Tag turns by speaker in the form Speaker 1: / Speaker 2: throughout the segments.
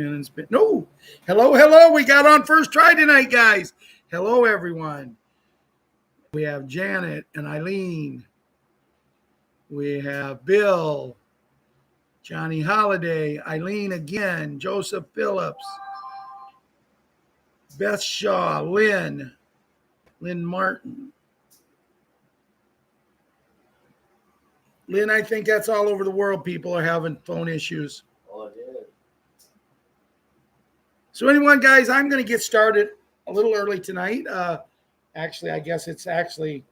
Speaker 1: spin and spin. No. Hello. We got on first try tonight, guys. Hello, everyone. We have Janet and Eileen. We have Bill, Johnny Holiday, Eileen again, Joseph Phillips, Beth Shaw, Lynn Martin. Lynn, I think that's all over the world. People are having phone issues.
Speaker 2: Oh, it did.
Speaker 1: So anyway, guys, I'm going to get started a little early tonight. Actually, I guess it's actually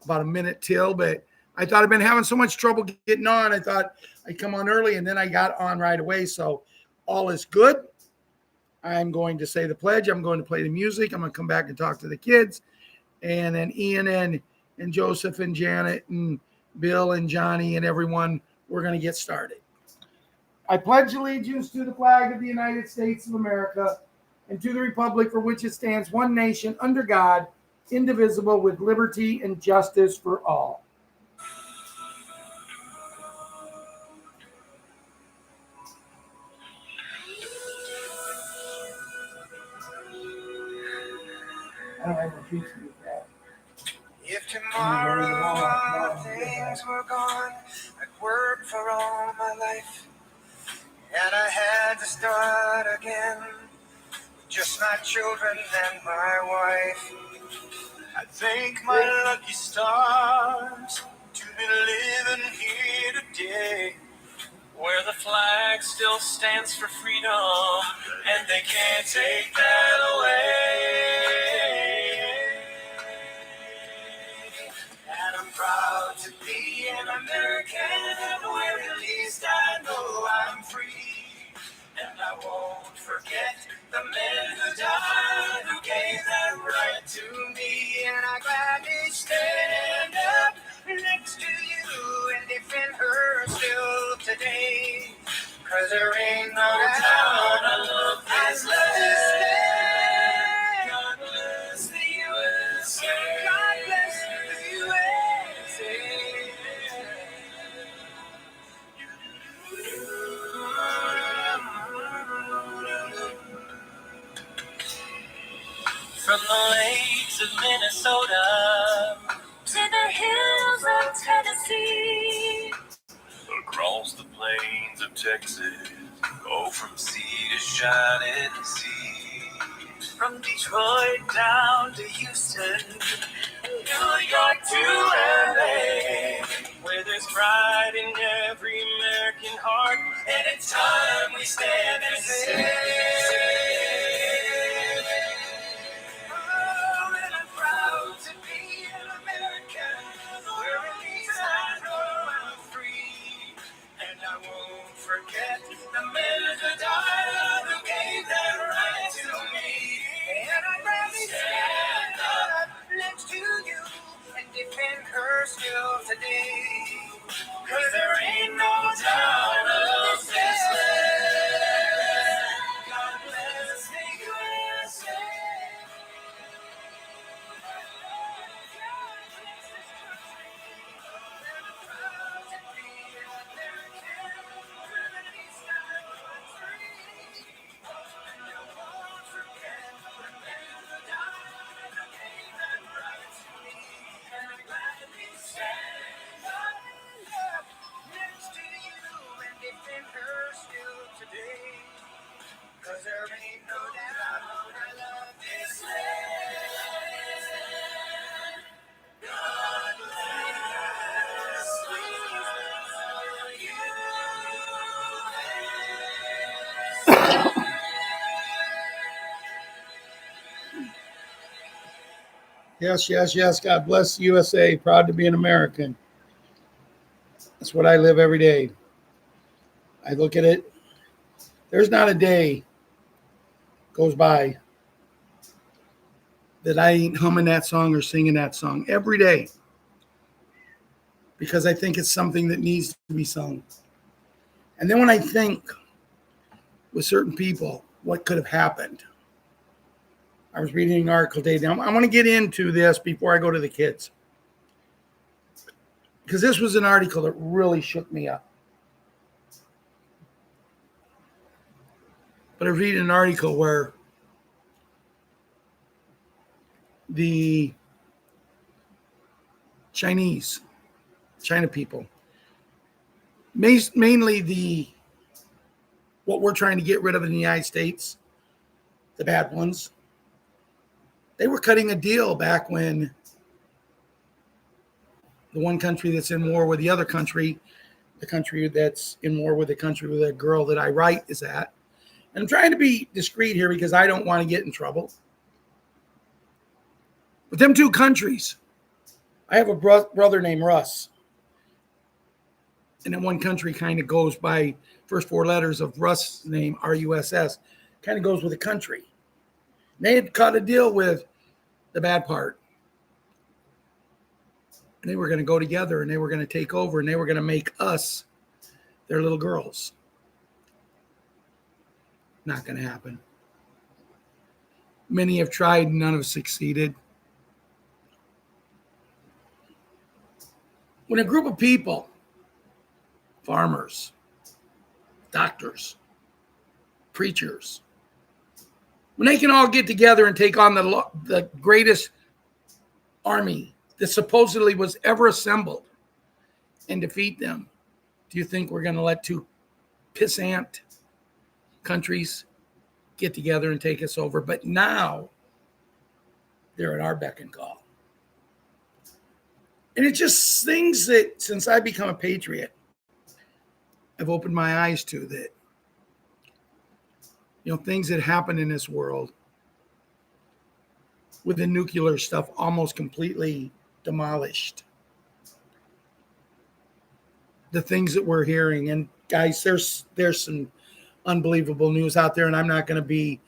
Speaker 1: about a minute till, but I thought I'd been having so much trouble getting on. I thought I'd come on early, and then I got on right away. So all is good. I'm going to say the pledge. I'm going to play the music. I'm going to come back and talk to the kids. And then Ian and Joseph and Janet and Bill and Johnny and everyone, we're going to get started. I pledge allegiance to the flag of the United States of America and to the republic for which it stands, one nation, under God, indivisible, with liberty and justice for all. I don't have a piece of that.
Speaker 3: If tomorrow things were gone, I'd work for all my life, and I had to start again with just my children and my wife. I thank my lucky stars to be living here today, where the flag still stands for freedom, and they can't take that away. And I'm proud to be an American, where at least I know I'm free. And I won't forget the men who died, who gave that right to me. And I gladly stand up next to you and defend her still today. 'Cause there ain't no doubt I love this land. God bless the USA. God bless the USA. From the lakes of Minnesota to the hills of Tennessee, across the plains of Texas, go from sea to shining sea. From Detroit down to Houston, New York to LA, where there's pride in every American heart, and it's time we stand and say, oh, and I'm proud to be an American, where at least I know I'm free, and I won't forget the men who died, who gave that right to me. And I'd rather stand up next to you and defend her still today. 'Cause there ain't no doubt of this land. God bless the USA. Cause there ain't no doubt I love this land. God bless
Speaker 1: Yes. God bless the USA. Proud to be an American. That's what I live every day. I look at it. There's not a day goes by that I ain't humming that song or singing that song every day, because I think it's something that needs to be sung. And then when I think with certain people what could have happened, I was reading an article today. Now I want to get into this before I go to the kids, because this was an article that really shook me up. But I read an article where the China people, mainly what we're trying to get rid of in the United States, the bad ones, they were cutting a deal back when the one country that's in war with the other country, the country that's in war with the country where the girl that I write is at. And I'm trying to be discreet here because I don't want to get in trouble. But them two countries, I have a brother named Russ. And then one country kind of goes by first four letters of Russ' name, R-U-S-S, kind of goes with the country. And they had cut a deal with the bad part. And they were going to go together and they were going to take over and they were going to make us their little girls. Not going to happen. Many have tried, none have succeeded. When a group of people, farmers, doctors, preachers, when they can all get together and take on the greatest army that supposedly was ever assembled and defeat them, do you think we're going to let two pissant countries get together and take us over? But now they're at our beck and call. And it's just things that since I become a patriot, I've opened my eyes to, that, things that happen in this world with the nuclear stuff almost completely demolished. The things that we're hearing, and guys, there's some unbelievable news out there, and I'm not going to be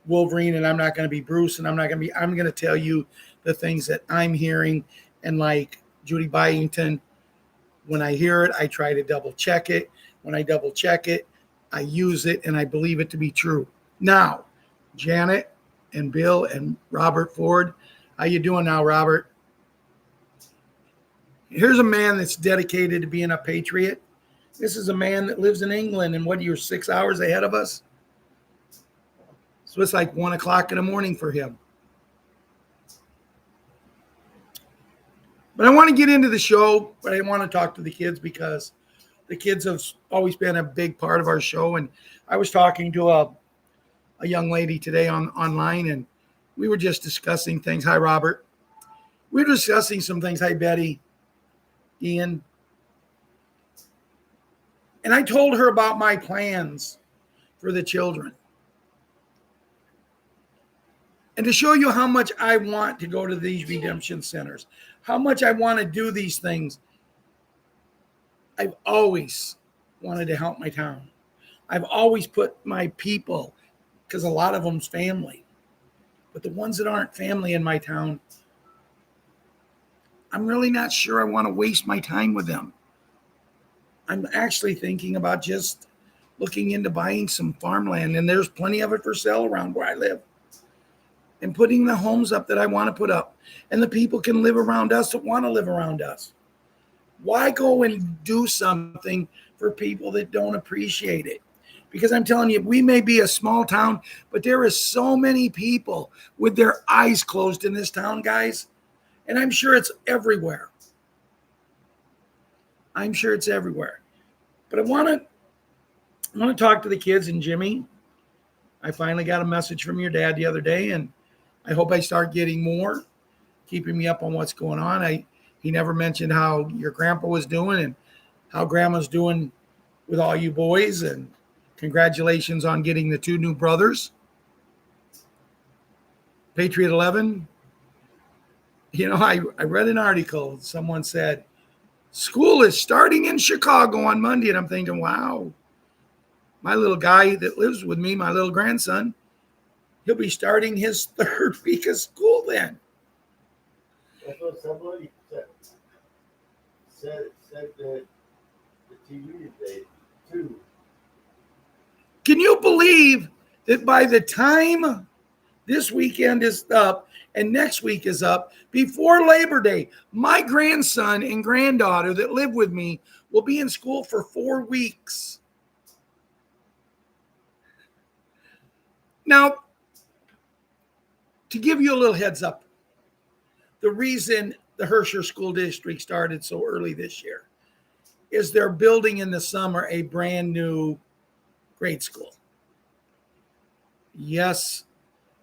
Speaker 1: Wolverine and I'm not going to be Bruce and I'm going to tell you the things that I'm hearing. And like Judy Byington, when I hear it, I try to double check it. When I double check it, I use it and I believe it to be true. Now, Janet and Bill and Robert Ford, how you doing now, Robert? Here's a man that's dedicated to being a patriot. This is a man that lives in England, and what, you're 6 hours ahead of us? So it's like 1 o'clock in the morning for him. But I want to get into the show, but I want to talk to the kids because the kids have always been a big part of our show. And I was talking to a young lady today online, and we were just discussing things. Hi, Robert. We were discussing some things. Hi, Betty, Ian. And I told her about my plans for the children. And to show you how much I want to go to these redemption centers, how much I want to do these things. I've always wanted to help my town. I've always put my people, because a lot of them's family, but the ones that aren't family in my town, I'm really not sure I want to waste my time with them. I'm actually thinking about just looking into buying some farmland, and there's plenty of it for sale around where I live, and putting the homes up that I want to put up, and the people can live around us that want to live around us. Why go and do something for people that don't appreciate it? Because I'm telling you, we may be a small town, but there is so many people with their eyes closed in this town, guys. And I'm sure it's everywhere. I'm sure it's everywhere. But I want to talk to the kids. And Jimmy, I finally got a message from your dad the other day, and I hope I start getting more, keeping me up on what's going on. He never mentioned how your grandpa was doing and how grandma's doing with all you boys. And congratulations on getting the 2 new brothers. Patriot 11. I read an article. Someone said, school is starting in Chicago on Monday. And I'm thinking, wow, my little guy that lives with me, my little grandson, he'll be starting his 3rd week of school then.
Speaker 2: That's what somebody said that the TV today, too.
Speaker 1: Can you believe that by the time this weekend is up and next week is up, before Labor Day, my grandson and granddaughter that live with me will be in school for 4 weeks? Now, to give you a little heads up, the reason the Herscher School District started so early this year is they're building in the summer a brand new grade school. Yes,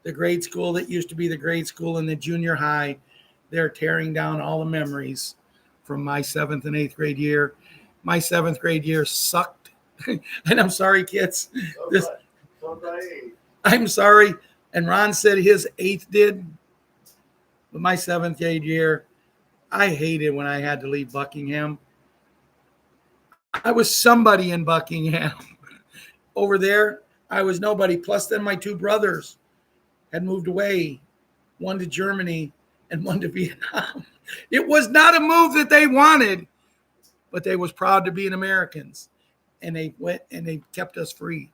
Speaker 1: the grade school that used to be the grade school in the junior high, they're tearing down all the memories from my 7th and 8th grade year. My 7th grade year sucked. And I'm sorry, kids. I'm sorry. And Ron said his 8th did. But my 7th grade year, I hated when I had to leave Buckingham. I was somebody in Buckingham. Over there, I was nobody. Plus, then my 2 brothers had moved away, one to Germany and one to Vietnam. It was not a move that they wanted, but they was proud to be an Americans. And they went and they kept us free.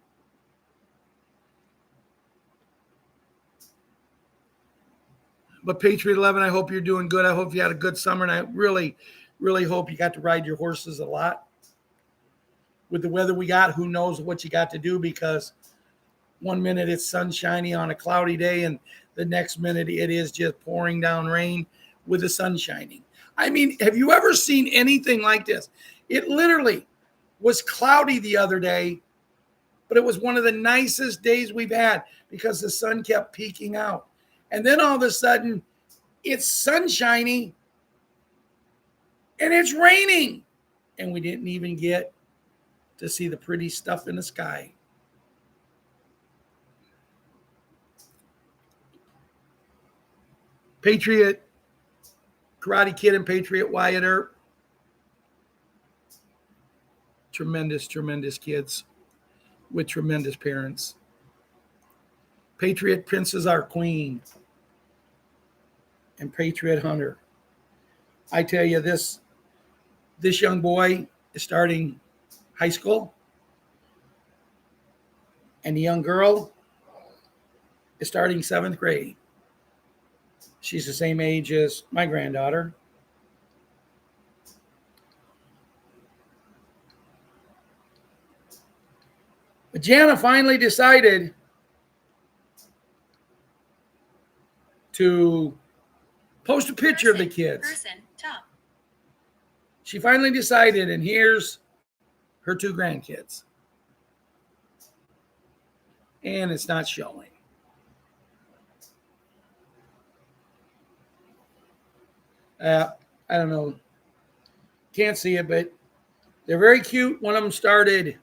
Speaker 1: But Patriot 11, I hope you're doing good. I hope you had a good summer. And I really, really hope you got to ride your horses a lot. With the weather we got, who knows what you got to do, because one minute it's sunshiny on a cloudy day and the next minute it is just pouring down rain with the sun shining. I mean, have you ever seen anything like this? It literally was cloudy the other day, but it was one of the nicest days we've had because the sun kept peeking out. And then all of a sudden, it's sunshiny and it's raining. And we didn't even get to see the pretty stuff in the sky. Patriot Karate Kid and Patriot Wyatt Earp. Tremendous, tremendous kids with tremendous parents. Patriot Princess, our queen. And Patriot Hunter. I tell you, this young boy is starting high school. And the young girl is starting 7th grade. She's the same age as my granddaughter. But Jana finally decided to post a picture of the kids. She finally decided, and here's her 2 grandkids. And it's not showing. I don't know. Can't see it, but they're very cute. One of them started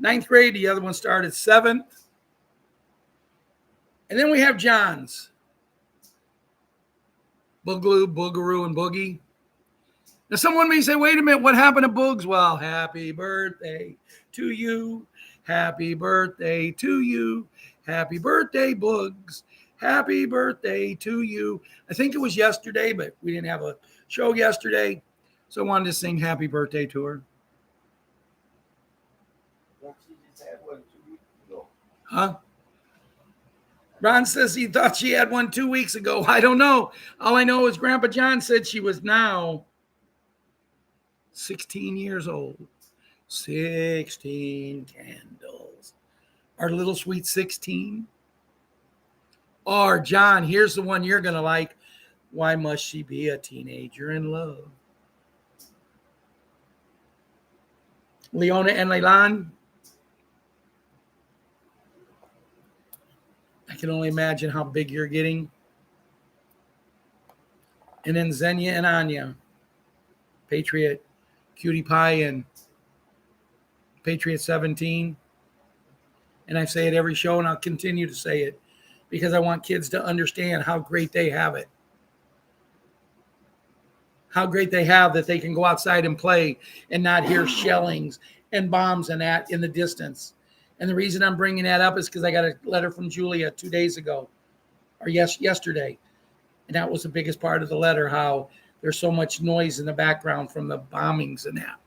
Speaker 1: 9th grade. The other one started 7th. And then we have John's. Boogaloo, Boogaroo, and Boogie. Now, someone may say, wait a minute, what happened to Boogs? Well, happy birthday to you. Happy birthday to you. Happy birthday, Boogs. Happy birthday to you. I think it was yesterday, but we didn't have a show yesterday. So I wanted to sing happy birthday to her. Huh? Ron says he thought she had one 2 weeks ago. I don't know. All I know is Grandpa John said she was now 16 years old. 16 candles. Our little sweet 16. Or, John, here's the one you're going to like. Why must she be a teenager in love? Leona and Leilani. I can only imagine how big you're getting. And then Xenia and Anya. Patriot Cutie Pie and Patriot 17. And I say it every show, and I'll continue to say it because I want kids to understand how great they have it. How great they have that they can go outside and play and not hear shellings and bombs and that in the distance. And the reason I'm bringing that up is because I got a letter from Julia 2 days ago, or yesterday. And that was the biggest part of the letter, how there's so much noise in the background from the bombings and that.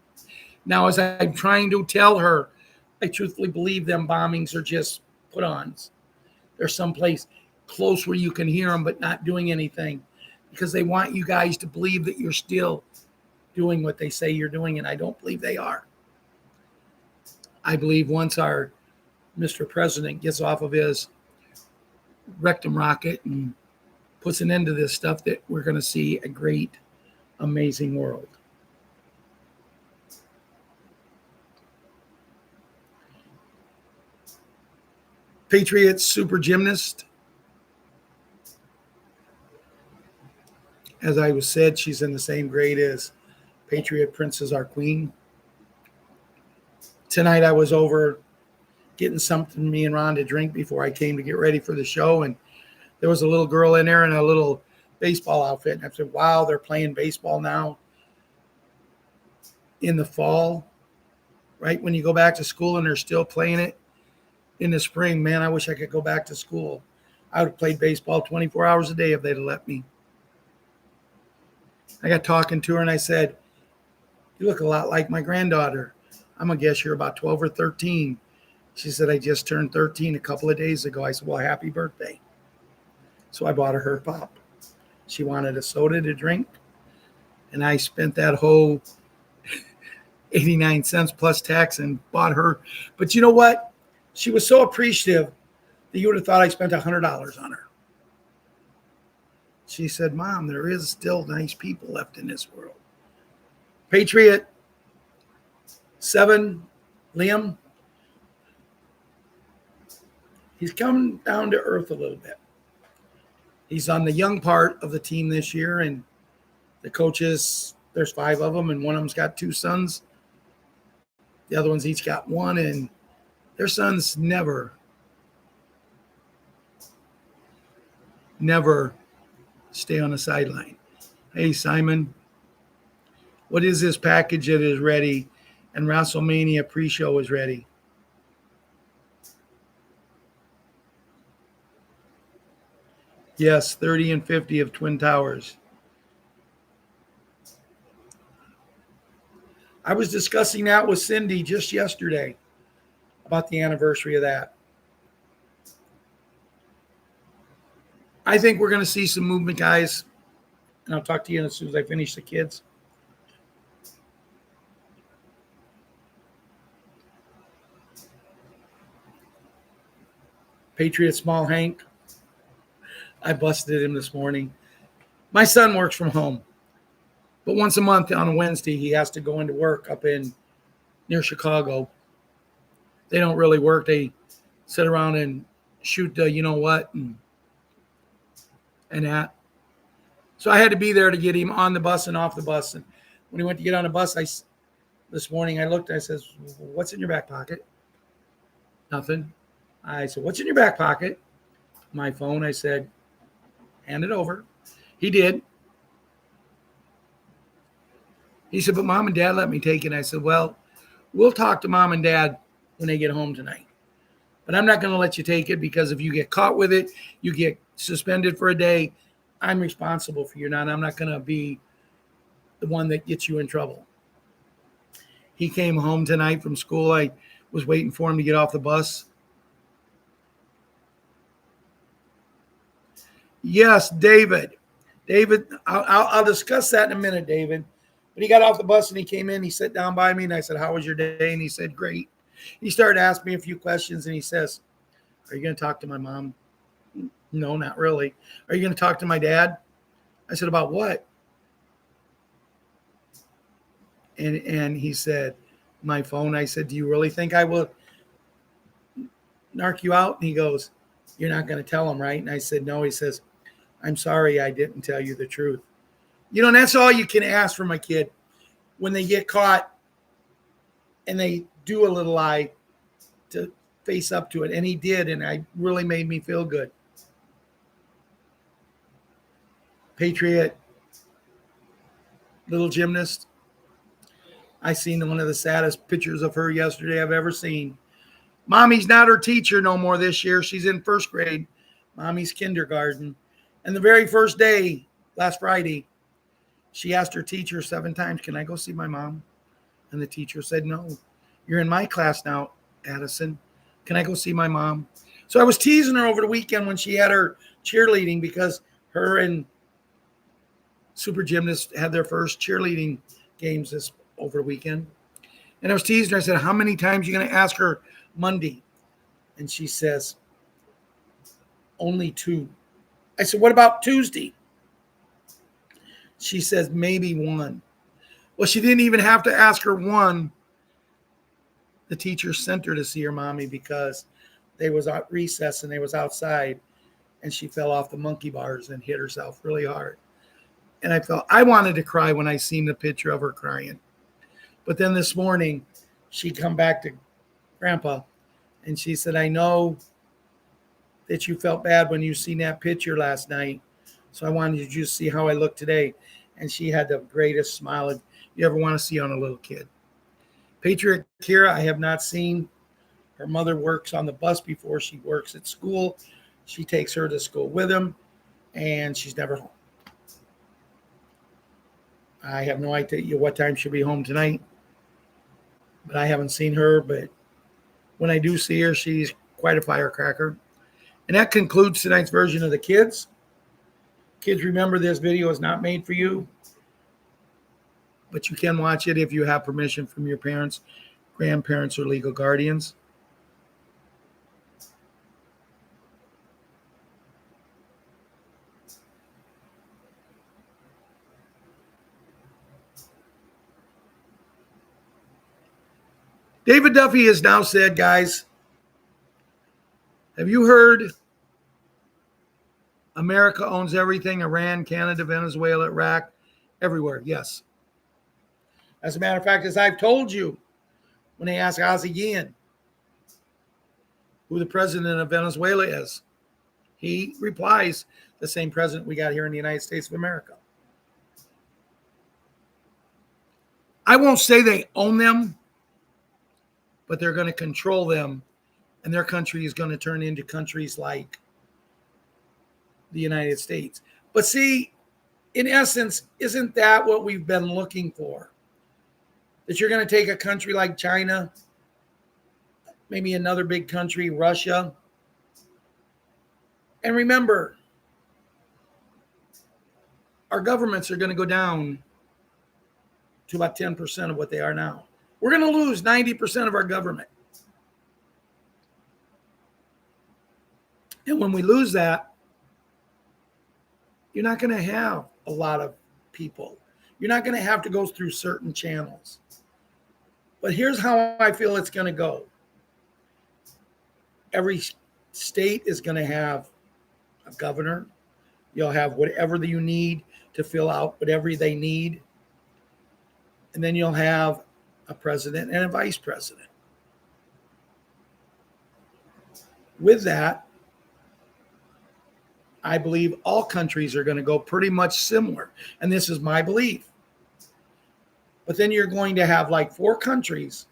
Speaker 1: Now, as I'm trying to tell her, I truthfully believe them bombings are just put-ons. There's someplace close where you can hear them, but not doing anything because they want you guys to believe that you're still doing what they say you're doing, and I don't believe they are. I believe once our Mr. President gets off of his rectum rocket and puts an end to this stuff, that we're going to see a great, amazing world. Patriots super gymnast. As I was said, she's in the same grade as Patriot Princess, our queen. Tonight I was over getting something me and Ron to drink before I came to get ready for the show, and there was a little girl in there in a little baseball outfit. And I said, wow, they're playing baseball now in the fall, right? When you go back to school and they're still playing it in the spring. Man, I wish I could go back to school. I would have played baseball 24 hours a day if they'd have let me. I got talking to her and I said, you look a lot like my granddaughter. I'm going to guess you're about 12 or 13. She said, I just turned 13 a couple of days ago. I said, well, happy birthday. So I bought her pop. She wanted a soda to drink, and I spent that whole 89 cents plus tax and bought her. But you know what? She was so appreciative that you would have thought I spent $100 on her. She said, Mom, there is still nice people left in this world. Patriot 7, Liam, he's come down to earth a little bit. He's on the young part of the team this year, and the coaches, there's 5 of them, and one of them's got 2 sons. The other ones each got 1, and their sons never stay on the sideline. Hey, Simon, what is this package that is ready? And WrestleMania pre-show is ready. Yes, 30 and 50 of Twin Towers. I was discussing that with Cindy just yesterday about the anniversary of that. I think we're going to see some movement, guys. And I'll talk to you as soon as I finish the kids. Patriot Small Hank. I busted him this morning. My son works from home. But once a month on a Wednesday, he has to go into work up in near Chicago. They don't really work. They sit around and shoot the you know what and that. So I had to be there to get him on the bus and off the bus. And when he went to get on the bus, this morning I looked, I says, what's in your back pocket? Nothing. I said, what's in your back pocket? My phone. I said, hand it over. He did. He said, but Mom and Dad let me take it. I said, well, we'll talk to Mom and Dad when they get home tonight. But I'm not going to let you take it, because if you get caught with it, you get suspended for a day. I'm responsible for you now, and I'm not going to be the one that gets you in trouble. He came home tonight from school. I was waiting for him to get off the bus. Yes, David. David, I'll discuss that in a minute, David. But he got off the bus and he came in. He sat down by me and I said, how was your day? And he said, great. He started asking me a few questions and he says, are you going to talk to my mom? No, not really. Are you going to talk to my dad? I said, about what? And he said, my phone. I said, do you really think I will narc you out? And he goes, you're not going to tell him, right? And I said, no. He says, I'm sorry I didn't tell you the truth. You know, and that's all you can ask from a kid when they get caught and they do a little lie, to face up to it. And he did, and it really made me feel good. Patriot, little gymnast. I seen one of the saddest pictures of her yesterday I've ever seen. Mommy's not her teacher no more this year. She's in first grade. Mommy's kindergarten. And the very first day, last Friday, she asked her teacher 7 times, can I go see my mom? And the teacher said, no, you're in my class now, Addison. Can I go see my mom? So I was teasing her over the weekend when she had her cheerleading, because her and Super Gymnast had their first cheerleading games over the weekend. And I was teasing her. I said, how many times are you going to ask her Monday? And she says, Only 2. I said, what about Tuesday? She says, maybe 1. Well, she didn't even have to ask her 1. The teacher sent her to see her mommy because they was at recess and they was outside, and she fell off the monkey bars and hit herself really hard. And I wanted to cry when I seen the picture of her crying. But then this morning, she come back to Grandpa, and she said, I know that you felt bad when you seen that picture last night, so I wanted you to just see how I look today. And she had the greatest smile you ever want to see on a little kid. Patriot Kira, I have not seen. Her mother works on the bus before she works at school. She takes her to school with him, and she's never home. I have no idea what time she'll be home tonight, but I haven't seen her. But when I do see her, she's quite a firecracker. And that concludes tonight's version of the kids. Kids, remember, this video is not made for you, but you can watch it if you have permission from your parents, grandparents, or legal guardians. David Duffy has now said, guys, have you heard America owns everything? Iran, Canada, Venezuela, Iraq, everywhere. Yes. As a matter of fact, as I've told you, when they ask Ozzie Guillen who the president of Venezuela is, he replies, the same president we got here in the United States of America. I won't say they own them, but they're going to control them, and their country is going to turn into countries like the United States. But see, in essence, isn't that what we've been looking for? That you're going to take a country like China, maybe another big country, Russia. And remember, our governments are going to go down to about 10% of what they are now. We're going to lose 90% of our government. And when we lose that, you're not going to have a lot of people. You're not going to have to go through certain channels. But here's how I feel it's going to go. Every state is going to have a governor. You'll have whatever you need to fill out whatever they need. And then you'll have a president and a vice president. With that, I believe all countries are going to go pretty much similar. And this is my belief. But then you're going to have like 4 countries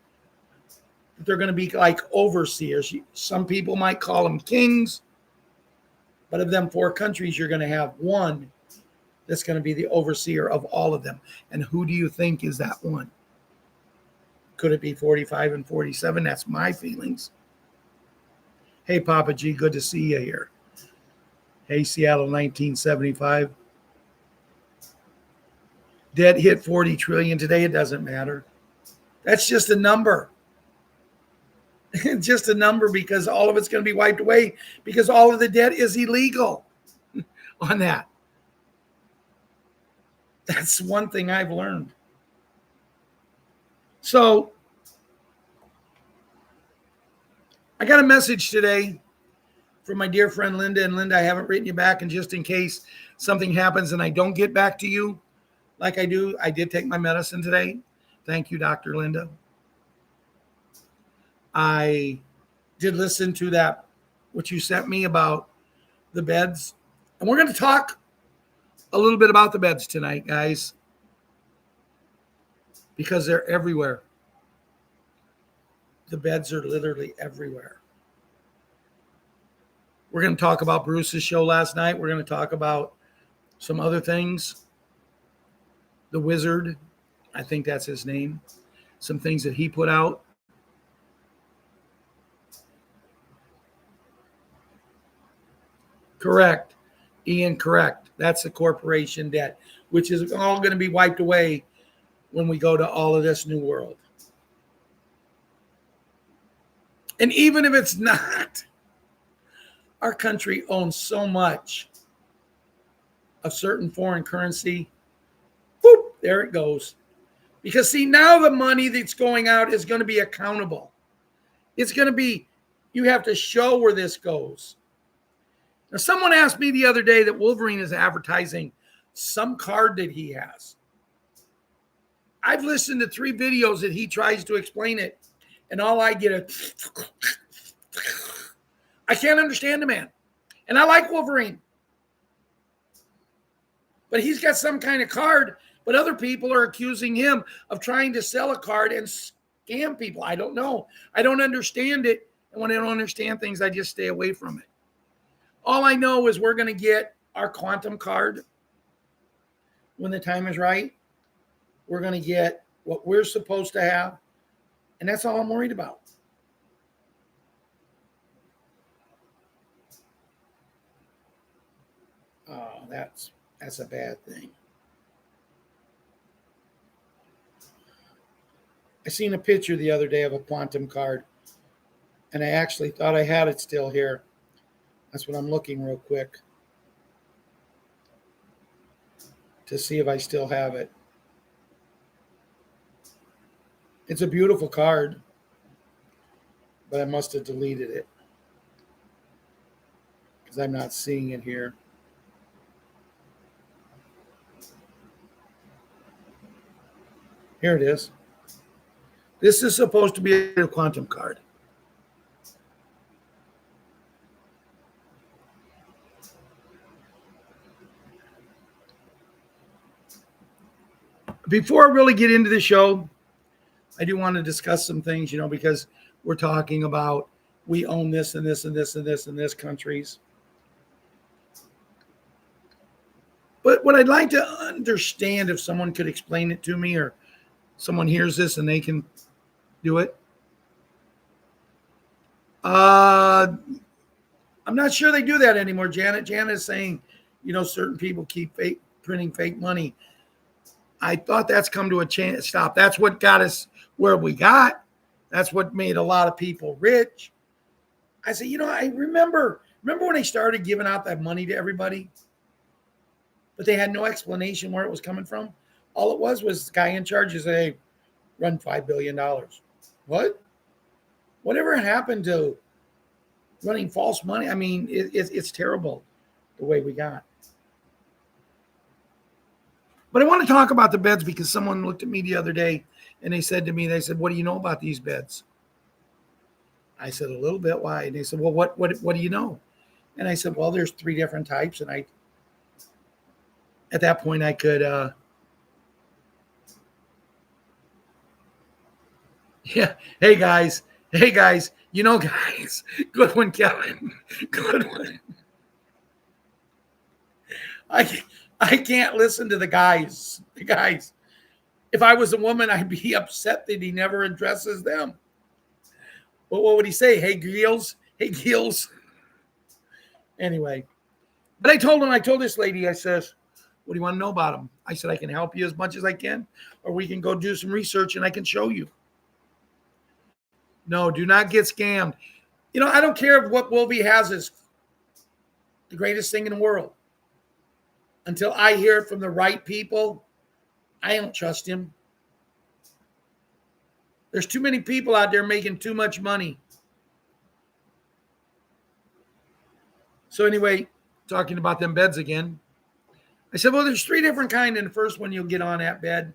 Speaker 1: that they're going to be like overseers. Some people might call them kings. But of them 4 countries, you're going to have one that's going to be the overseer of all of them. And who do you think is that one? Could it be 45 and 47? That's my feelings. Hey, Papa G, good to see you here. Hey, Seattle 1975. Debt hit 40 trillion today. It doesn't matter. That's just a number. It's just a number because all of it's going to be wiped away because all of the debt is illegal on that. That's one thing I've learned. So I got a message today from my dear friend Linda. And Linda, I haven't written you back. And just in case something happens and I don't get back to you like I do, I did take my medicine today. Thank you, Dr. Linda. I did listen to that, what you sent me about the beds. And we're going to talk a little bit about the beds tonight, guys, because they're everywhere. The beds are literally everywhere. We're going to talk about Bruce's show last night. We're going to talk about some other things. The Wizard, I think that's his name. Some things that he put out. Correct. Ian, correct. That's the corporation debt, which is all going to be wiped away when we go to all of this new world. And even if it's not, our country owns so much of certain foreign currency. Whoop, there it goes. Because see, now the money that's going out is going to be accountable. It's going to be, you have to show where this goes. Now, someone asked me the other day that Wolverine is advertising some card that he has. I've listened to 3 videos that he tries to explain it, and all I get is, I can't understand the man. And I like Wolverine. But he's got some kind of card, but other people are accusing him of trying to sell a card and scam people. I don't know. I don't understand it. And when I don't understand things, I just stay away from it. All I know is we're going to get our quantum card when the time is right. We're going to get what we're supposed to have. And that's all I'm worried about. Oh, that's a bad thing. I seen a picture the other day of a quantum card, and I actually thought I had it still here. That's what I'm looking real quick to see if I still have it. It's a beautiful card, but I must have deleted it because I'm not seeing it here. Here it is. This is supposed to be a quantum card. Before I really get into the show, I do want to discuss some things, because we're talking about we own this and this and this and this and this countries. But what I'd like to understand, if someone could explain it to me, or someone hears this and they can do it. I'm not sure they do that anymore, Janet. Janet is saying, certain people keep printing fake money. I thought that's come to a stop. That's what got us where we got. That's what made a lot of people rich. I said, I remember when they started giving out that money to everybody, but they had no explanation where it was coming from. All it was the guy in charge is, hey, run $5 billion. What? Whatever happened to running false money? I mean, it's terrible the way we got. But I want to talk about the beds because someone looked at me the other day and they said, what do you know about these beds? I said, a little bit. Why? And they said, well, what do you know? And I said, well, there's 3 different types. And at that point I could, yeah. Hey guys, guys, good one, Kevin, good one. I can't listen to the guys. If I was a woman, I'd be upset that he never addresses them. But what would he say? Hey, Gills. Anyway, but I told this lady, I says, what do you want to know about them? I said, I can help you as much as I can, or we can go do some research and I can show you. No, do not get scammed. I don't care if what Wolvie has is the greatest thing in the world. Until I hear it from the right people, I don't trust him. There's too many people out there making too much money. So anyway, talking about them beds again. I said, well, there's 3 different kinds. And the first one, you'll get on that bed,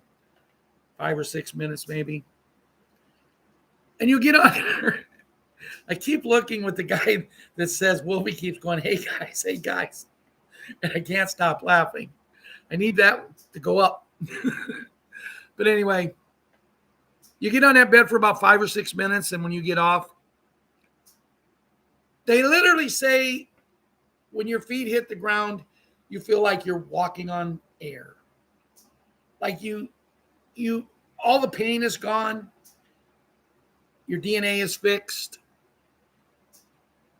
Speaker 1: 5 or 6 minutes maybe. And you get on there. I keep looking with the guy that says, Wolvie keeps going, hey guys. And I can't stop laughing. I need that to go up. But anyway, you get on that bed for about 5 or 6 minutes. And when you get off, they literally say when your feet hit the ground, you feel like you're walking on air. Like all the pain is gone. Your DNA is fixed.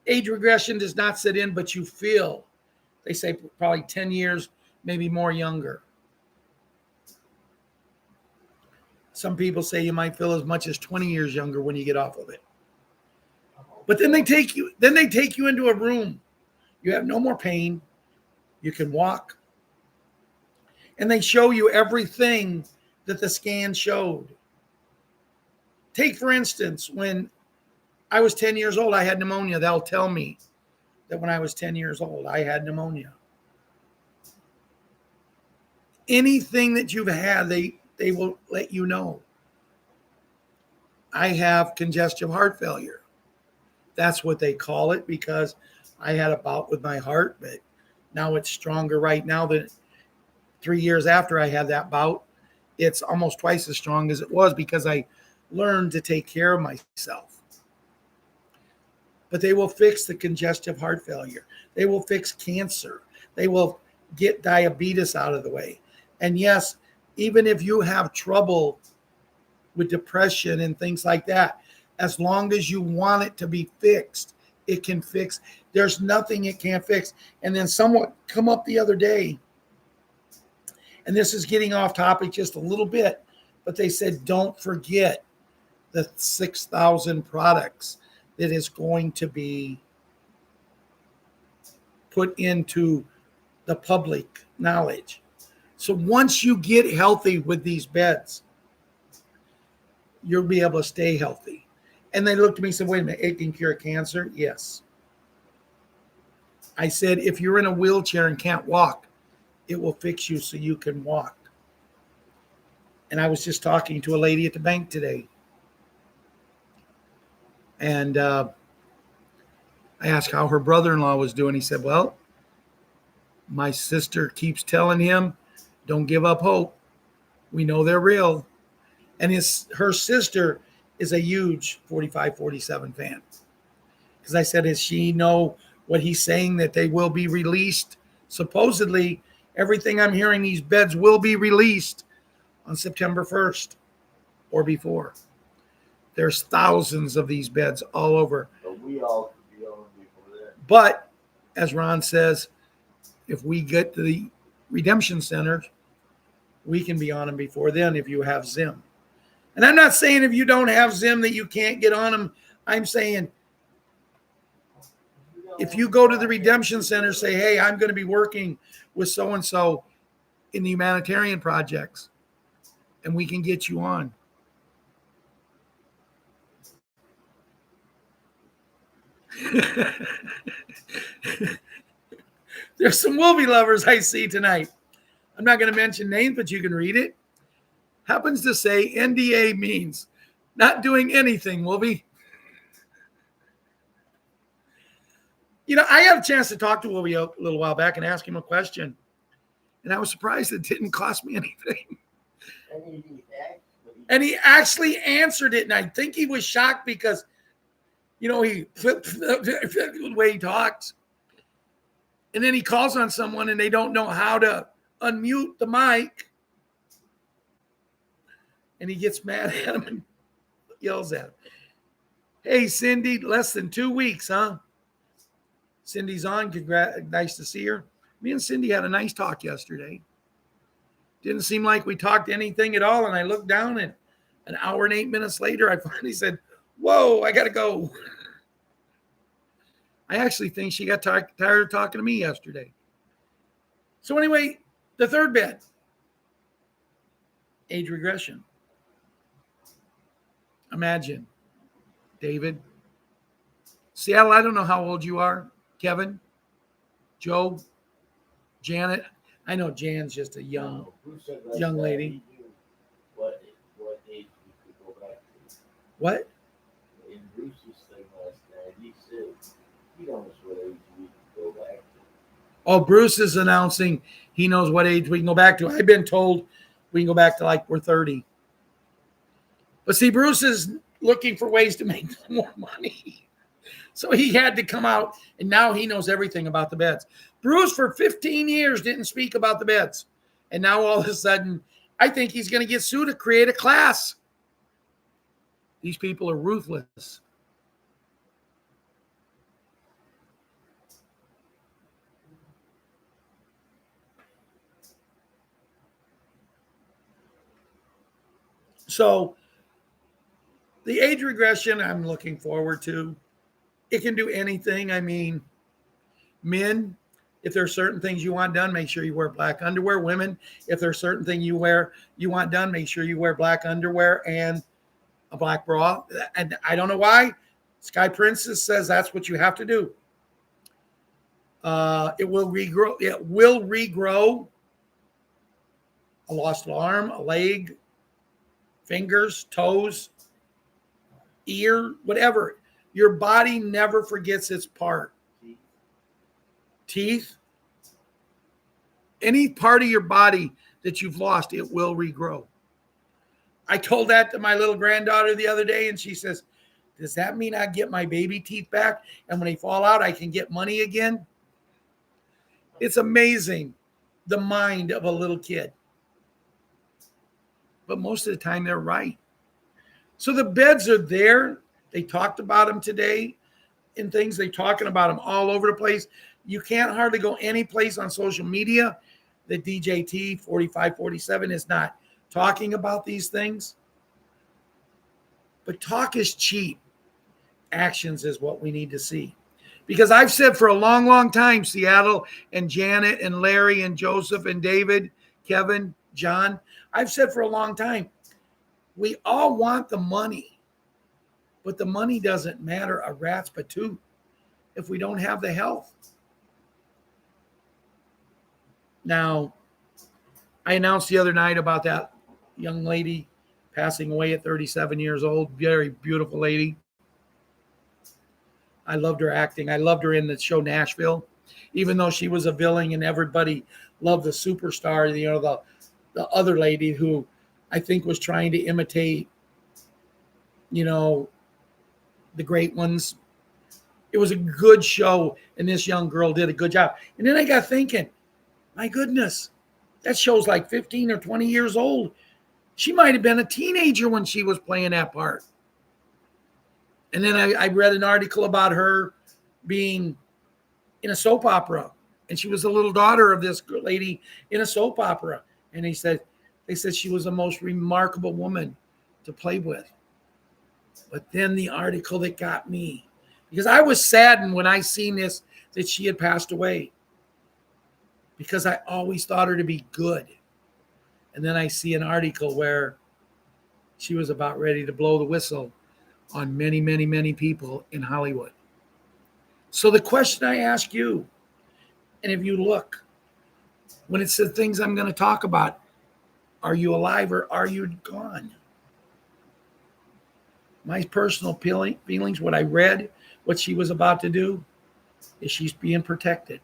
Speaker 1: Age regression does not set in, but you feel, they say, probably 10 years, maybe more younger. Some people say you might feel as much as 20 years younger when you get off of it. But then they take you into a room You have no more pain. You can walk. And they show you everything that the scan showed. Take, for instance, when I was 10 years old, I had pneumonia. They'll tell me that when I was 10 years old, I had pneumonia. Anything that you've had, they will let you know. I have congestive heart failure. That's what they call it because I had a bout with my heart, but now it's stronger right now than 3 years after I had that bout. It's almost twice as strong as it was because I learned to take care of myself. But they will fix the congestive heart failure. They will fix cancer. They will get diabetes out of the way. And yes, even if you have trouble with depression and things like that, as long as you want it to be fixed, it can fix. There's nothing it can't fix. And then someone come up the other day, and this is getting off topic just a little bit, but they said, don't forget the 6,000 products that is going to be put into the public knowledge. So once you get healthy with these beds, you'll be able to stay healthy. And they looked at me and said, wait a minute, it can cure cancer? Yes. I said, if you're in a wheelchair and can't walk, it will fix you so you can walk. And I was just talking to a lady at the bank today. And I asked how her brother-in-law was doing. He said, well, my sister keeps telling him, don't give up hope. We know they're real. And her sister is a huge 45, 47 fan. Because I said, does she know what he's saying, that they will be released? Supposedly, everything I'm hearing, these beds will be released on September 1st or before. There's thousands of these beds all over.
Speaker 2: But we all could be on before that.
Speaker 1: But as Ron says, if we get to the redemption centers, we can be on them before then if you have Zim. And I'm not saying if you don't have Zim that you can't get on them. I'm saying if you go to the redemption center, say, hey, I'm going to be working with so-and-so in the humanitarian projects, and we can get you on. There's some Wolby lovers I see tonight. I'm not going to mention names, but you can read it. Happens to say NDA means not doing anything, Wolby. You know, I had a chance to talk to Wolby a little while back and ask him a question. And I was surprised it didn't cost me anything. And he actually answered it. And I think he was shocked because, you know, he flipped the way he talks. And then he calls on someone and they don't know how to unmute the mic. And he gets mad at him and yells at him. Hey, Cindy, less than 2 weeks, huh? Cindy's on. Nice to see her. Me and Cindy had a nice talk yesterday. Didn't seem like we talked anything at all. And I looked down and an hour and 8 minutes later, I finally said, whoa, I got to go. I actually think she got tired of talking to me yesterday. So anyway, the third bed, age regression. Imagine, David, Seattle, I don't know how old you are, Kevin, Joe, Janet. I know Jan's just a young lady.
Speaker 2: What age we could go back to?
Speaker 1: What?
Speaker 2: In Bruce's thing last night, he said he knows what age we could go back to.
Speaker 1: Oh, Bruce is announcing he knows what age we can go back to. I've been told we can go back to like we're 30. But see, Bruce is looking for ways to make more money. So he had to come out, and now he knows everything about the beds. Bruce, for 15 years, didn't speak about the beds. And now all of a sudden, I think he's going to get sued to create a class. These people are ruthless. So the age regression I'm looking forward to. It can do anything. I mean, Men, if there's certain things you want done, make sure you wear black underwear. Women, if there's certain thing you want done, make sure you wear black underwear and a black bra. And I don't know why. Sky Princess says that's what you have to do. It will regrow. It will regrow a lost arm, a leg, fingers, toes, ear, whatever. Your body never forgets its part. Teeth. Any part of your body that you've lost, it will regrow. I told that to my little granddaughter the other day, and she says, does that mean I get my baby teeth back? And when they fall out, I can get money again? It's amazing, the mind of a little kid. But most of the time, they're right. So the beds are there. They talked about them today in things. They're talking about them all over the place. You can't hardly go any place on social media that DJT 4547 is not talking about these things. But talk is cheap. Actions is what we need to see. Because I've said for a long, long time, Seattle and Janet and Larry and Joseph and David, Kevin, John, I've said for a long time, we all want the money, but the money doesn't matter a rat's patoot if we don't have the health. Now, I announced the other night about that young lady passing away at 37 years old, very beautiful lady. I loved her acting. I loved her in the show Nashville, even though she was a villain and everybody loved the superstar, the other lady who I think was trying to imitate, the great ones. It was a good show, and this young girl did a good job. And then I got thinking, my goodness, that show's like 15 or 20 years old. She might have been a teenager when she was playing that part. And then I read an article about her being in a soap opera, and she was the little daughter of this lady in a soap opera. And they said she was the most remarkable woman to play with. But then the article that got me, because I was saddened when I seen this, that she had passed away, because I always thought her to be good. And then I see an article where she was about ready to blow the whistle on many, many, many people in Hollywood. So the question I ask you, and if you look, when it says things I'm going to talk about, are you alive or are you gone? My personal feelings, what I read, what she was about to do, is she's being protected.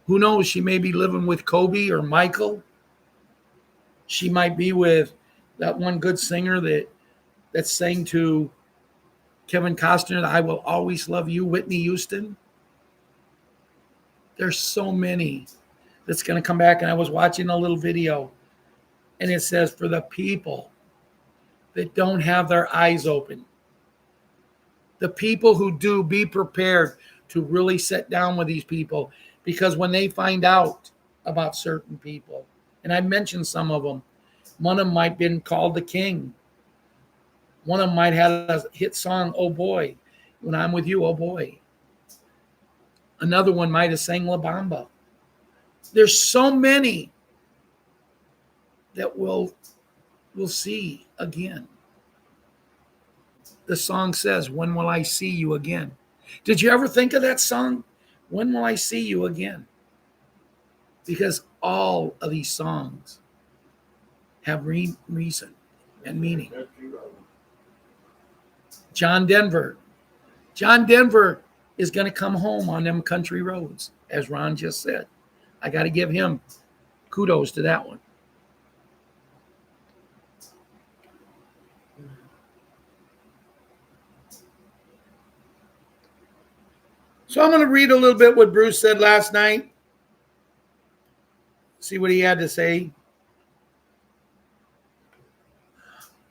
Speaker 1: Who knows? She may be living with Kobe or Michael. She might be with that one good singer that sang to Kevin Costner, I Will Always Love You, Whitney Houston. There's so many that's going to come back. And I was watching a little video, and it says, for the people that don't have their eyes open, the people who do, be prepared to really sit down with these people, because when they find out about certain people, and I mentioned some of them, one of them might have been called the king. One of them might have a hit song, Oh Boy, When I'm With You, Oh Boy. Another one might have sang La Bamba. There's so many that we'll see again. The song says, when will I see you again? Did you ever think of that song? When will I see you again? Because all of these songs have reason and meaning. John Denver is going to come home on them country roads, as Ron just said. I got to give him kudos to that one. So I'm going to read a little bit what Bruce said last night. See what he had to say.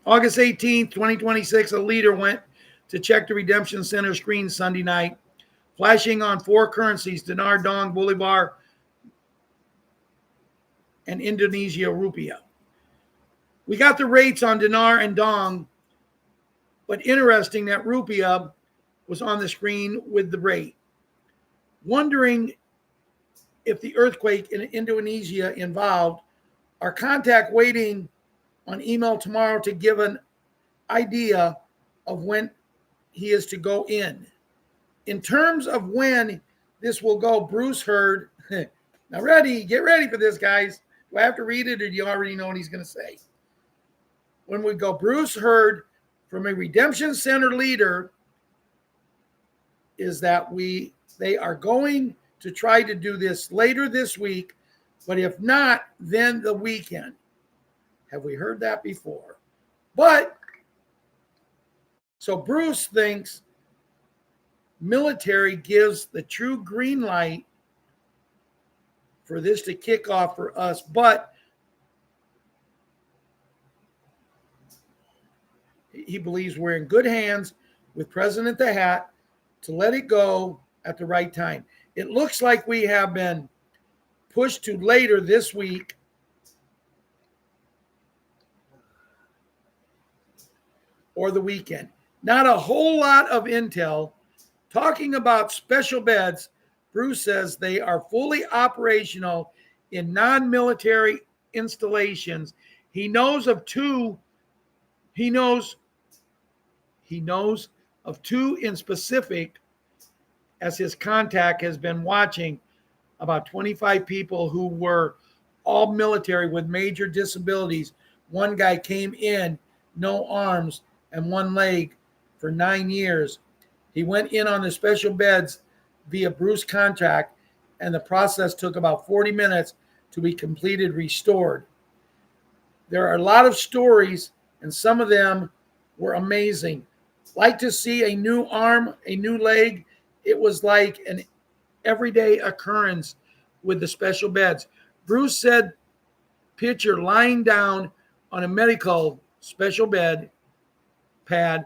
Speaker 1: August 18th, 2026, a leader went to check the Redemption Center screen Sunday night, flashing on four currencies, dinar, dong, bolivar, and Indonesia rupiah. We got the rates on dinar and dong, but interesting that rupiah was on the screen with the rate. wondering if the earthquake in Indonesia involved. Our contact waiting on email tomorrow to give an idea of when he is to go in. In terms of when this will go, Bruce Hurd. Now get ready for this, guys. Do I have to read it, or do you already know what he's going to say? When we go, Bruce Hurd, from a Redemption Center leader, is that they are going to try to do this later this week, but if not, then the weekend. Have we heard that before? But so Bruce thinks military gives the true green light for this to kick off for us, but he believes we're in good hands with President the Hat to let it go at the right time. It looks like we have been pushed to later this week. Or the weekend. Not a whole lot of intel. Talking about special beds, Bruce says they are fully operational in non-military installations. He knows of two in specific, as his contact has been watching about 25 people who were all military with major disabilities. One guy came in, no arms and one leg for 9 years. He went in on the special beds via Bruce contract, and the process took about 40 minutes to be completed, restored. There are a lot of stories, and some of them were amazing. Like to see a new arm, a new leg. It was like an everyday occurrence with the special beds. Bruce said, picture lying down on a medical special bed pad,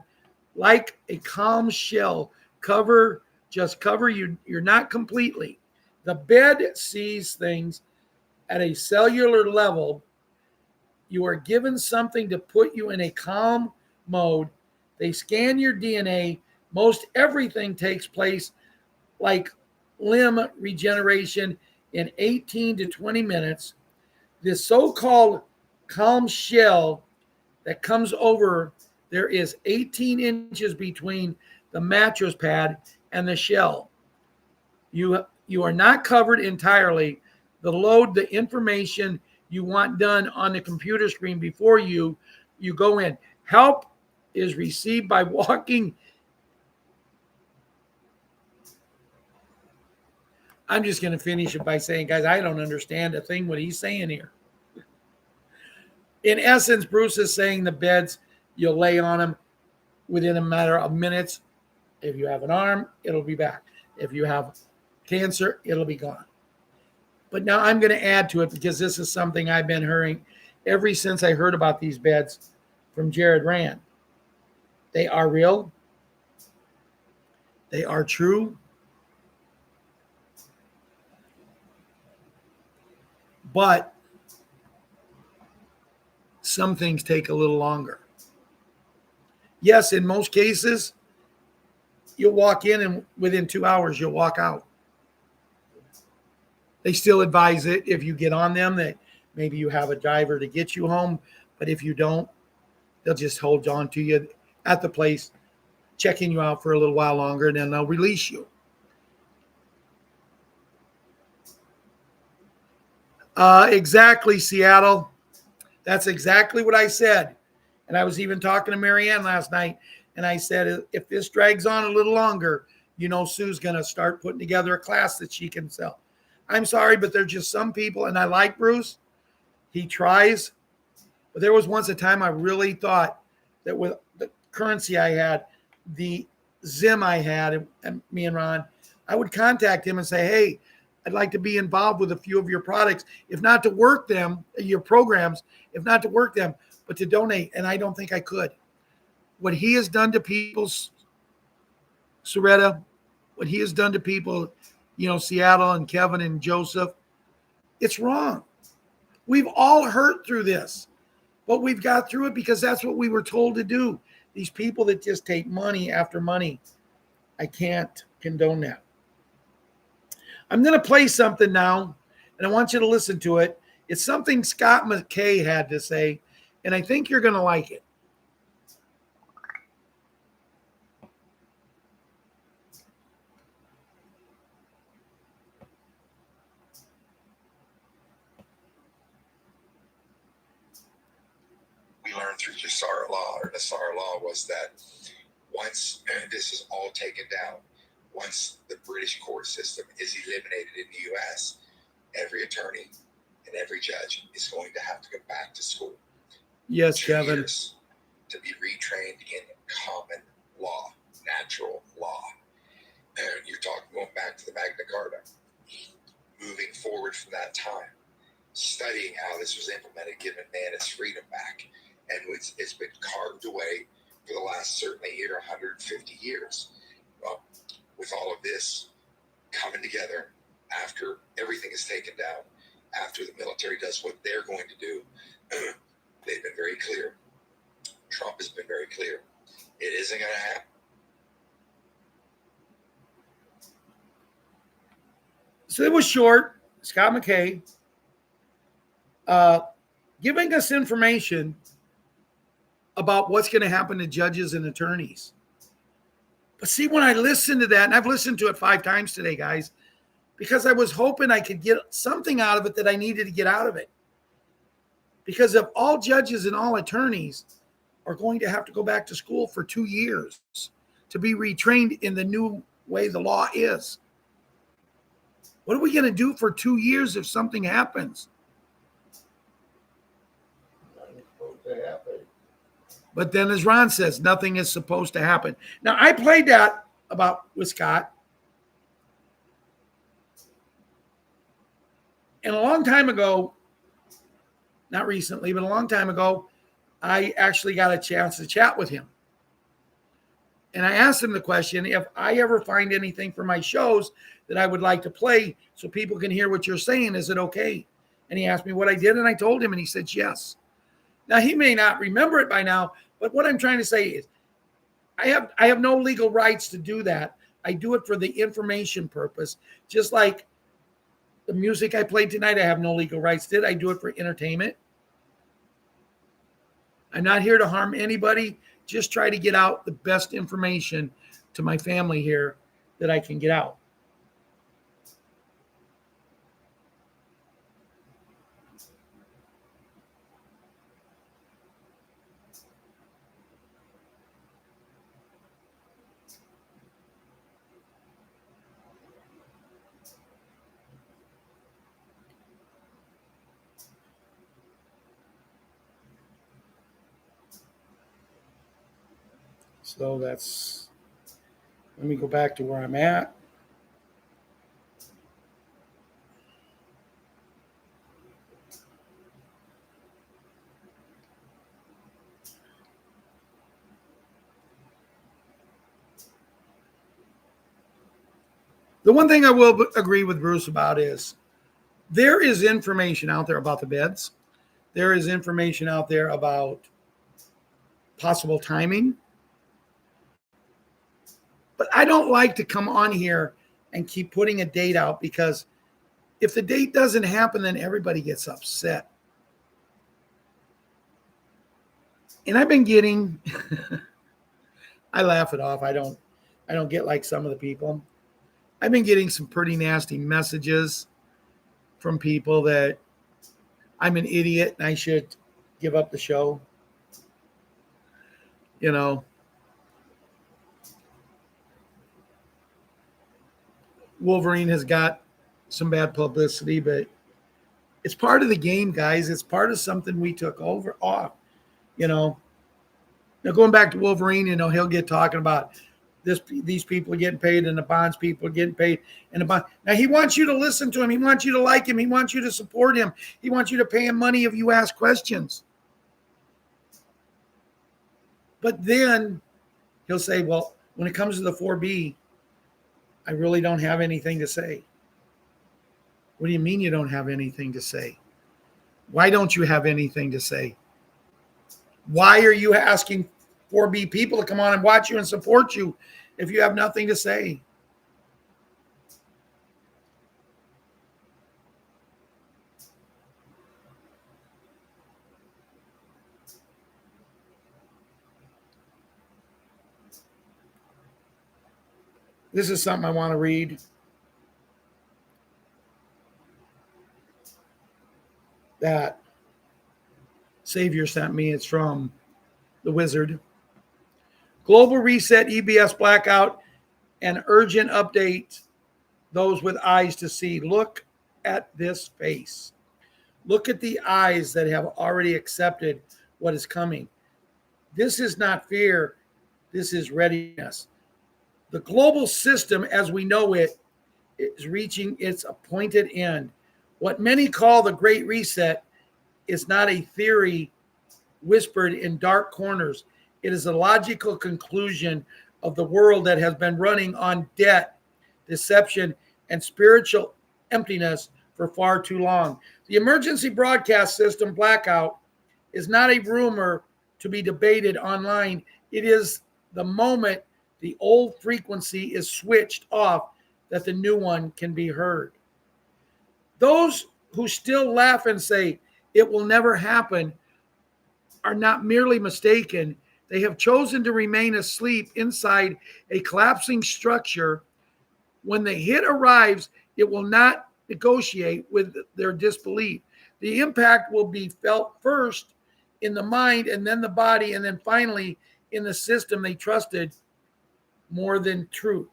Speaker 1: like a calm shell. Cover you. You're not completely. The bed sees things at a cellular level. You are given something to put you in a calm mode. They scan your DNA. Most everything takes place like limb regeneration in 18 to 20 minutes. This so-called calm shell that comes over, there is 18 inches between the mattress pad and the shell. You are not covered entirely. The load, the information you want done on the computer screen before you go in. Help is received by walking. I'm just going to finish it by saying, guys, I don't understand a thing what he's saying here. In essence, Bruce is saying the beds, you'll lay on them within a matter of minutes. If you have an arm, it'll be back. If you have cancer, it'll be gone. But now I'm going to add to it, because this is something I've been hearing ever since I heard about these beds from Jared Rand. They are real. They are true. But some things take a little longer. Yes, in most cases, you'll walk in and within 2 hours, you'll walk out. They still advise it if you get on them that maybe you have a driver to get you home. But if you don't, they'll just hold on to you at the place, checking you out for a little while longer, and then they'll release you. Exactly, Seattle. That's exactly what I said. And I was even talking to Marianne last night, and I said, if this drags on a little longer, Sue's going to start putting together a class that she can sell. I'm sorry, but there's just some people, and I like Bruce. He tries. But there was once a time I really thought that with the currency I had, the Zim I had, and me and Ron, I would contact him and say, hey, I'd like to be involved with a few of your products, if not to work them, your programs, if not to work them, but to donate. And I don't think I could. What he has done to people, Soretta, what he has done to people, Seattle and Kevin and Joseph, it's wrong. We've all hurt through this, but we've got through it because that's what we were told to do. These people that just take money after money, I can't condone that. I'm going to play something now, and I want you to listen to it. It's something Scott McKay had to say, and I think you're going to like it.
Speaker 4: We learned through Nassar Law, was that once this is all taken down, once the British court system is eliminated in the U.S., every attorney and every judge is going to have to go back to school.
Speaker 1: Yes,
Speaker 4: 2
Speaker 1: Kevin.
Speaker 4: years to be retrained in common law, natural law. And you're talking going back to the Magna Carta, moving forward from that time, studying how this was implemented, giving man his freedom back. And it's been carved away for the last certainly 150 years. Well, with all of this coming together after everything is taken down, after the military does what they're going to do, they've been very clear. Trump has been very clear. It isn't going to happen.
Speaker 1: So it was short. Scott McKay giving us information about what's going to happen to judges and attorneys. But see, when I listened to that, and I've listened to it 5 times today, guys, because I was hoping I could get something out of it that I needed to get out of it. Because if all judges and all attorneys are going to have to go back to school for 2 years to be retrained in the new way the law is, what are we going to do for 2 years if something happens?
Speaker 2: Nothing's supposed to happen.
Speaker 1: But then, as Ron says, nothing is supposed to happen. Now, I played that with Scott. And a long time ago, not recently, but a long time ago, I actually got a chance to chat with him. And I asked him the question, if I ever find anything for my shows that I would like to play so people can hear what you're saying, is it okay? And he asked me what I did, and I told him, and he said yes. Now, he may not remember it by now, but what I'm trying to say is I have no legal rights to do that. I do it for the information purpose. Just like the music I played tonight, I have no legal rights to it. I do it for entertainment. I'm not here to harm anybody. Just try to get out the best information to my family here that I can get out. So let me go back to where I'm at. The one thing I will agree with Bruce about is there is information out there about the beds. There is information out there about possible timing. But I don't like to come on here and keep putting a date out, because if the date doesn't happen, then everybody gets upset. And I've been getting, I laugh it off. I don't get like some of the people. I've been getting some pretty nasty messages from people that I'm an idiot and I should give up the show. You know, Wolverine has got some bad publicity, but it's part of the game, guys. It's part of something we took off, you know. Now, going back to Wolverine, you know, he'll get talking about these people are getting paid and the Bonds people are getting paid. And the bond. Now, he wants you to listen to him. He wants you to like him. He wants you to support him. He wants you to pay him money if you ask questions. But then he'll say, well, when it comes to the 4B, I really don't have anything to say. What do you mean you don't have anything to say? Why don't you have anything to say? Why are you asking 4B people to come on and watch you and support you if you have nothing to say? This is something I want to read. That Savior sent me. It's from the Wizard. Global reset, EBS blackout, and urgent update. Those with eyes to see. Look at this face. Look at the eyes that have already accepted what is coming. This is not fear. This is readiness. The global system as we know it is reaching its appointed end. What many call the Great Reset is not a theory whispered in dark corners. It is a logical conclusion of the world that has been running on debt, deception, and spiritual emptiness for far too long. The emergency broadcast system blackout is not a rumor to be debated online. It is the moment the old frequency is switched off that the new one can be heard. Those who still laugh and say it will never happen are not merely mistaken. They have chosen to remain asleep inside a collapsing structure. When the hit arrives, it will not negotiate with their disbelief. The impact will be felt first in the mind, and then the body, and then finally in the system they trusted more than truth.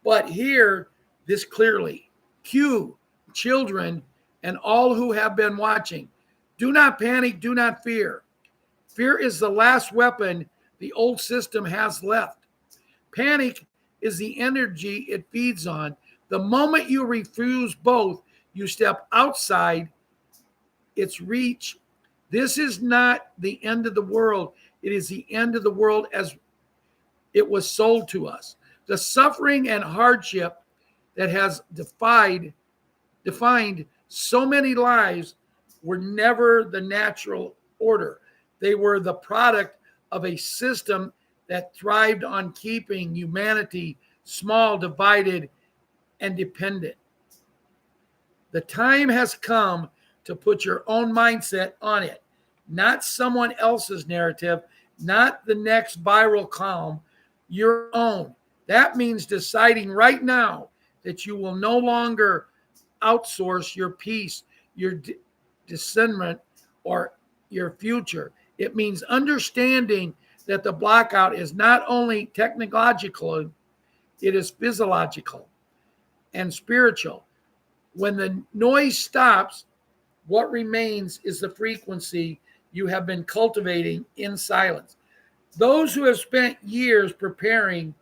Speaker 1: But hear this clearly. Cue, children, and all who have been watching. Do not panic, do not fear. Fear is the last weapon the old system has left. Panic is the energy it feeds on. The moment you refuse both, you step outside its reach. This is not the end of the world. It is the end of the world as it was sold to us. The suffering and hardship that has defined so many lives were never the natural order. They were the product of a system that thrived on keeping humanity small, divided, and dependent. The time has come to put your own mindset on it, not someone else's narrative, not the next viral column, your own. That means deciding right now that you will no longer outsource your peace, your discernment, or your future. It means understanding that the blackout is not only technological, it is physiological and spiritual. When the noise stops, what remains is the frequency you have been cultivating in silence. Those who have spent years preparing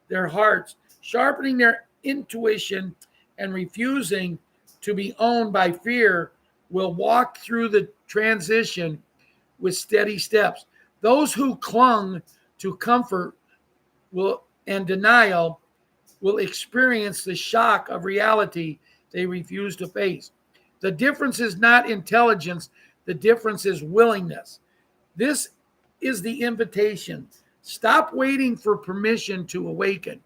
Speaker 1: their hearts, sharpening their intuition, and refusing to be owned by fear will walk through the transition with steady steps. Those who clung to comfort and denial will experience the shock of reality they refuse to face. The difference is not intelligence, the difference is willingness. This is the invitation. Stop waiting for permission to awaken.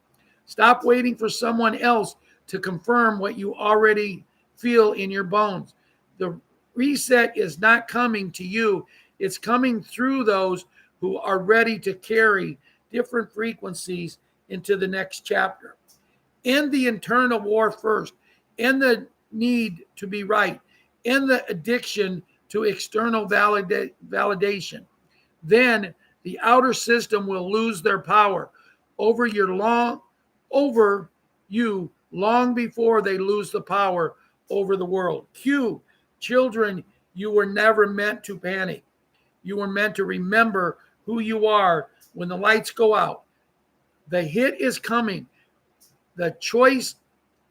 Speaker 1: Stop waiting for someone else to confirm what you already feel in your bones. The reset is not coming to you. It's coming through those who are ready to carry different frequencies into the next chapter. End the internal war first. End the need to be right. End the addiction to external validation. Then the outer system will lose their power over you long before they lose the power over the world. Q, children, you were never meant to panic. You were meant to remember who you are when the lights go out. The hit is coming. The choice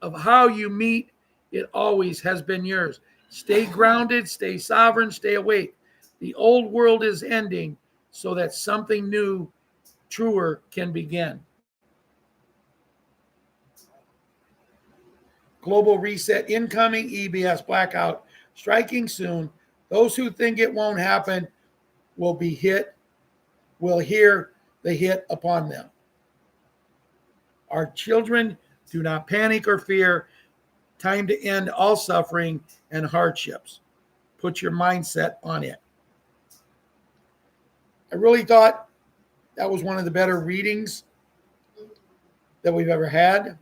Speaker 1: of how you meet it always has been yours. Stay grounded, stay sovereign, stay awake. The old world is ending so that something new, truer can begin. Global reset incoming, EBS blackout striking soon. Those who think it won't happen will hear the hit upon them. Our children, do not panic or fear. Time to end all suffering and hardships. Put your mindset on it. I really thought that was one of the better readings that we've ever had.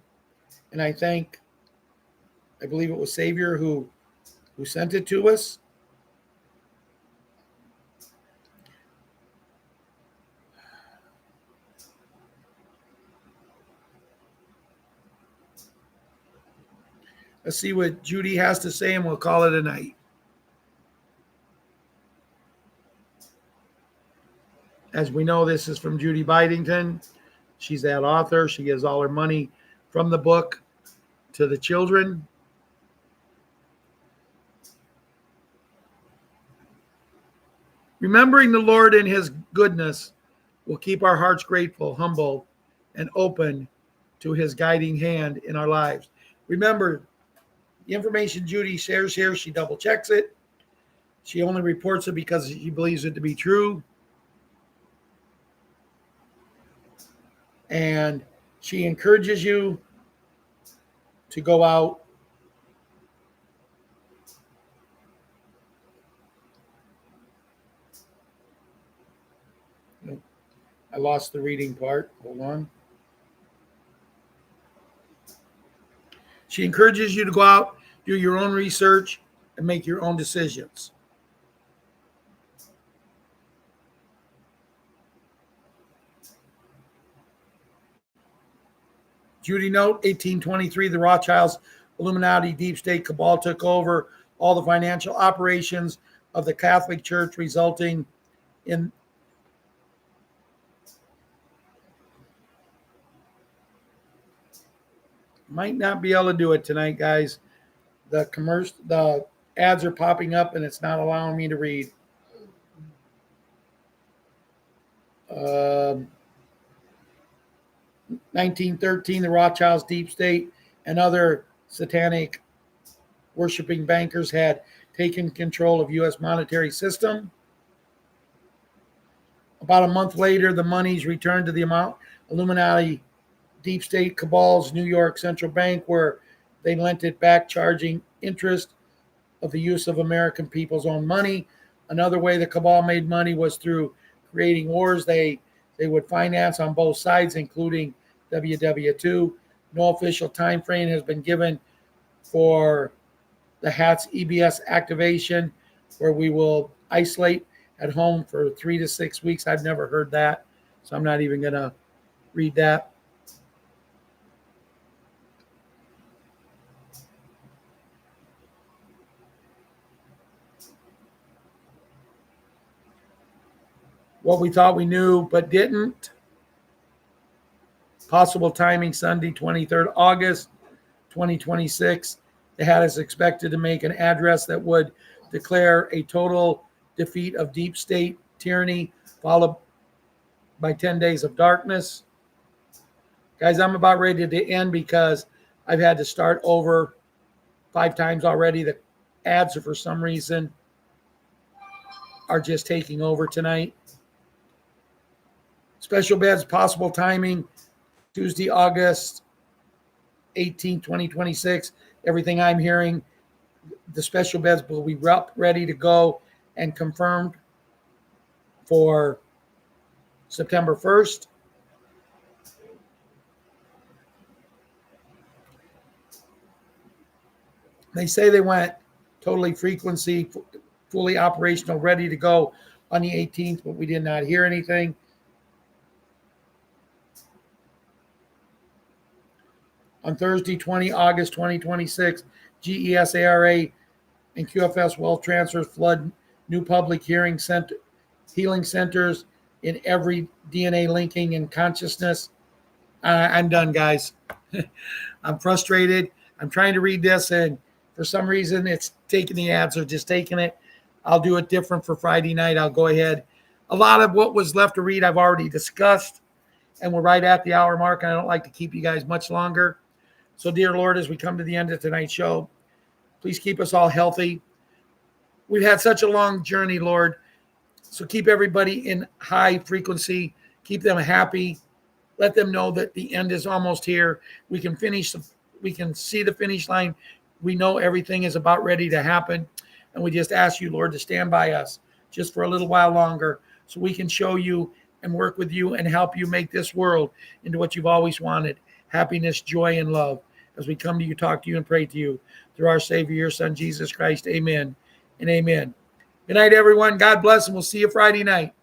Speaker 1: And I believe it was Savior who sent it to us. Let's see what Judy has to say, and we'll call it a night. As we know, this is from Judy Bidington. She's that author. She gives all her money from the book to the children. Remembering the Lord and his goodness will keep our hearts grateful, humble, and open to his guiding hand in our lives. Remember, the information Judy shares here, she double checks it. She only reports it because she believes it to be true. And she encourages you to go out I lost the reading part. Hold on. She encourages you to go out, do your own research, and make your own decisions. Judy note, 1823, the Rothschilds, Illuminati, Deep State Cabal took over all the financial operations of the Catholic Church, resulting in might not be able to do it tonight, guys. The ads are popping up and it's not allowing me to read. 1913, the Rothschilds, Deep State, and other satanic worshiping bankers had taken control of U.S. monetary system. About a month later, the monies returned to the Illuminati, Deep State Cabal's New York Central Bank, where they lent it back, charging interest of the use of American people's own money. Another way the Cabal made money was through creating wars they would finance on both sides, including WW2. No official time frame has been given for the HATS EBS activation, where we will isolate at home for 3 to 6 weeks. I've never heard that, so I'm not even going to read that. What we thought we knew but didn't. Possible timing, Sunday, 23rd August, 2026. The HAT is expected to make an address that would declare a total defeat of deep state tyranny, followed by 10 days of darkness. Guys, I'm about ready to end because I've had to start over 5 times already. The ads are, for some reason, are just taking over tonight. Special beds, possible timing, Tuesday, August 18, 2026. Everything I'm hearing, the special beds will be ready to go and confirmed for September 1st. They say they went totally frequency, fully operational, ready to go on the 18th, but we did not hear anything. On Thursday, 20 August 2026, GESARA and QFS Wealth Transfers flood new public healing centers in every DNA linking and consciousness. I'm done, guys. I'm frustrated. I'm trying to read this, and for some reason, it's taking the ads or just taking it. I'll do it different for Friday night. I'll go ahead. A lot of what was left to read, I've already discussed, and we're right at the hour mark, and I don't like to keep you guys much longer. So, dear Lord, as we come to the end of tonight's show, please keep us all healthy. We've had such a long journey, Lord. So keep everybody in high frequency. Keep them happy. Let them know that the end is almost here. We can see the finish line. We know everything is about ready to happen. And we just ask you, Lord, to stand by us just for a little while longer so we can show you and work with you and help you make this world into what you've always wanted: happiness, joy, and love. as we come to you, talk to you, and pray to you through our Savior, your Son, Jesus Christ. Amen and amen. Good night, everyone. God bless, and we'll see you Friday night.